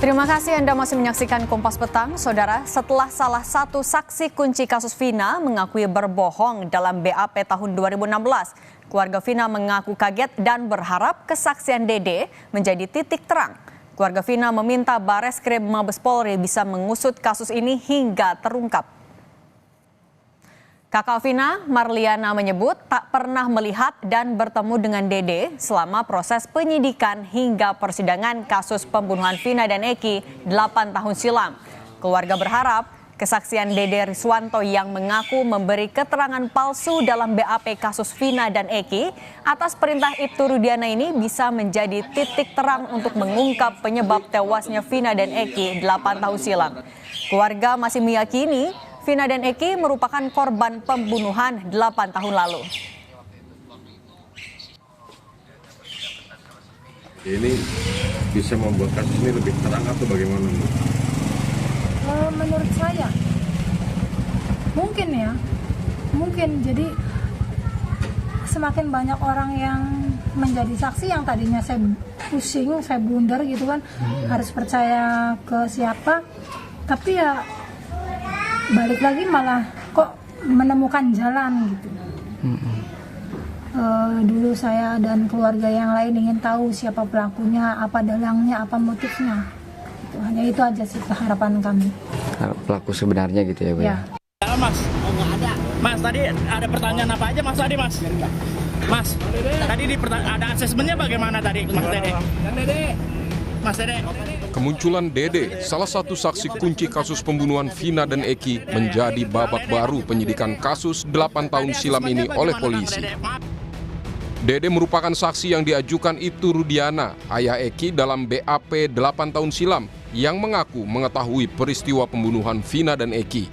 Terima kasih Anda masih menyaksikan Kompas Petang. Saudara, setelah salah satu saksi kunci kasus Vina mengakui berbohong dalam BAP tahun 2016, keluarga Vina mengaku kaget dan berharap kesaksian Dede menjadi titik terang. Keluarga Vina meminta Bareskrim Mabes Polri bisa mengusut kasus ini hingga terungkap. Kakak Vina, Marliana, menyebut tak pernah melihat dan bertemu dengan Dede selama proses penyidikan hingga persidangan kasus pembunuhan Vina dan Eki 8 tahun silam. Keluarga berharap kesaksian Dede Riswanto yang mengaku memberi keterangan palsu dalam BAP kasus Vina dan Eki atas perintah Ibtu Rudiana ini bisa menjadi titik terang untuk mengungkap penyebab tewasnya Vina dan Eki 8 tahun silam. Keluarga masih meyakini Vina dan Eki merupakan korban pembunuhan 8 tahun lalu. Ini bisa membuat kasus ini lebih terang atau bagaimana? Menurut saya, mungkin jadi semakin banyak orang yang menjadi saksi yang tadinya saya pusing, saya blunder gitu kan, harus percaya ke siapa, tapi ya balik lagi malah kok menemukan jalan gitu. Dulu saya dan keluarga yang lain ingin tahu siapa pelakunya, apa dalangnya, apa motifnya. Hanya itu aja sih harapan kami. Pelaku sebenarnya gitu ya, Bu? Ya. Mas, nggak ada. Mas, tadi ada pertanyaan apa aja Mas tadi, Mas? Mas, tadi ada asesmennya bagaimana tadi, Mas Dede? Mas Dede. Kemunculan Dede, salah satu saksi kunci kasus pembunuhan Vina dan Eki, menjadi babak baru penyidikan kasus 8 tahun silam ini oleh polisi. Dede merupakan saksi yang diajukan Ibtu Rudiana, ayah Eki dalam BAP 8 tahun silam, yang mengaku mengetahui peristiwa pembunuhan Vina dan Eki.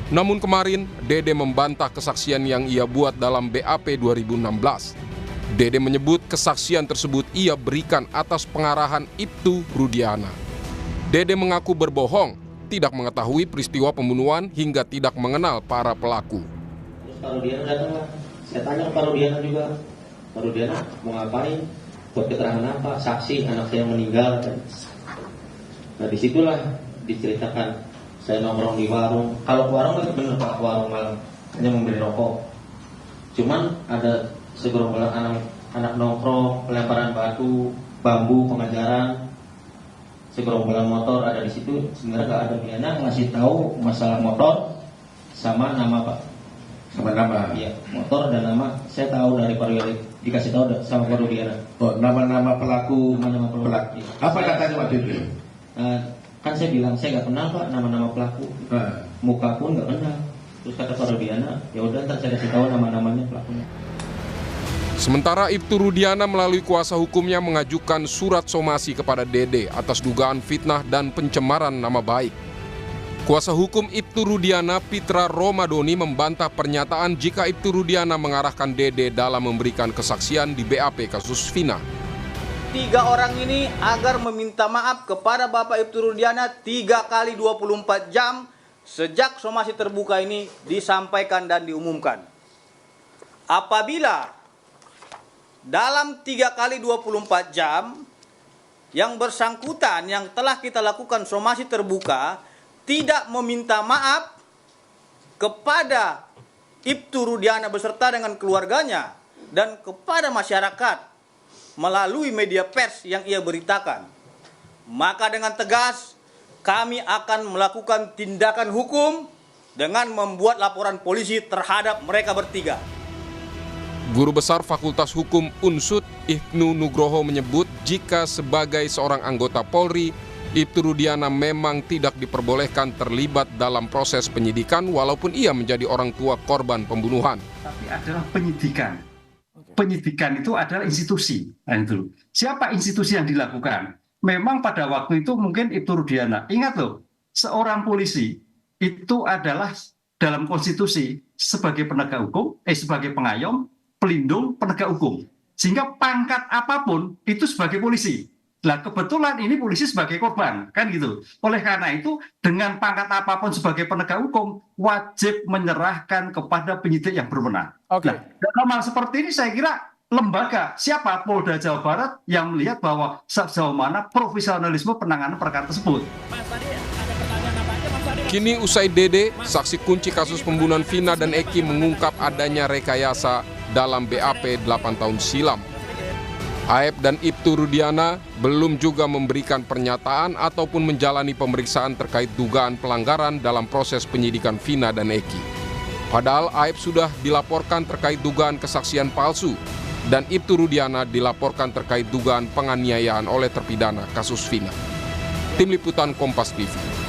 Namun kemarin, Dede membantah kesaksian yang ia buat dalam BAP 2016. Dede menyebut kesaksian tersebut ia berikan atas pengarahan Ibtu Rudiana. Dede mengaku berbohong, tidak mengetahui peristiwa pembunuhan hingga tidak mengenal para pelaku. Terus Pak Rudiana datang lah, saya tanya ke Pak Rudiana juga, Pak Rudiana mau ngapain, buat keterangan apa, saksi anak saya meninggal. Nah disitulah diceritakan, saya nongkrong di warung, kalau warung itu benar Pak, warung malam, hanya membeli rokok. Cuman ada segerombolan anak nongkrong, pelemparan batu, bambu, pengajaran, segerombolan motor ada di situ. Sebenarnya nggak ada pidana, ngasih tahu masalah motor sama nama Pak, sama nama. Iya, motor dan nama. Saya tahu dari Pak Rudiana, dikasih tahu sama Pak Rudiana. Oh, nama-nama pelaku. Nama pelaku. Iya. Apa katanya waktu itu? Kan saya bilang saya nggak kenal Pak nama-nama pelaku, muka pun nggak kenal. Terus kata Pak Rudiana, ya udah ntar saya kasih tahu nama-namanya pelakunya. Sementara Ibtu Rudiana melalui kuasa hukumnya mengajukan surat somasi kepada Dede atas dugaan fitnah dan pencemaran nama baik. Kuasa hukum Ibtu Rudiana, Pitra Romadoni, membantah pernyataan jika Ibtu Rudiana mengarahkan Dede dalam memberikan kesaksian di BAP kasus Vina. 3 orang ini agar meminta maaf kepada Bapak Ibtu Rudiana 3 kali 24 jam sejak somasi terbuka ini disampaikan dan diumumkan. Apabila dalam 3 kali 24 jam yang bersangkutan yang telah kita lakukan somasi terbuka tidak meminta maaf kepada Ibtu Rudiana beserta dengan keluarganya dan kepada masyarakat melalui media pers yang ia beritakan, maka dengan tegas kami akan melakukan tindakan hukum dengan membuat laporan polisi terhadap mereka bertiga. Guru Besar Fakultas Hukum Unsud, Ibnu Nugroho, menyebut jika sebagai seorang anggota Polri, Ibtu Rudiana memang tidak diperbolehkan terlibat dalam proses penyidikan walaupun ia menjadi orang tua korban pembunuhan. Tapi adalah penyidikan. Penyidikan itu adalah institusi. Nah, itu. Siapa institusi yang dilakukan? Memang pada waktu itu mungkin Ibtu Rudiana. Ingat loh, seorang polisi itu adalah dalam konstitusi sebagai penegak hukum, sebagai pengayom, pelindung, penegak hukum. Sehingga pangkat apapun itu sebagai polisi. Nah kebetulan ini polisi sebagai korban, kan gitu. Oleh karena itu dengan pangkat apapun sebagai penegak hukum wajib menyerahkan kepada penyidik yang berwenang. Oke. Nah, dalam hal seperti ini saya kira lembaga, siapa Polda Jawa Barat yang melihat bahwa sejauh mana profesionalisme penanganan perkara tersebut. Kini usai Dede, saksi kunci kasus pembunuhan Vina dan Eki mengungkap adanya rekayasa dalam BAP 8 tahun silam. Aep dan Ibtu Rudiana belum juga memberikan pernyataan ataupun menjalani pemeriksaan terkait dugaan pelanggaran dalam proses penyidikan Vina dan Eki. Padahal Aep sudah dilaporkan terkait dugaan kesaksian palsu dan Ibtu Rudiana dilaporkan terkait dugaan penganiayaan oleh terpidana kasus Vina. Tim Liputan Kompas TV.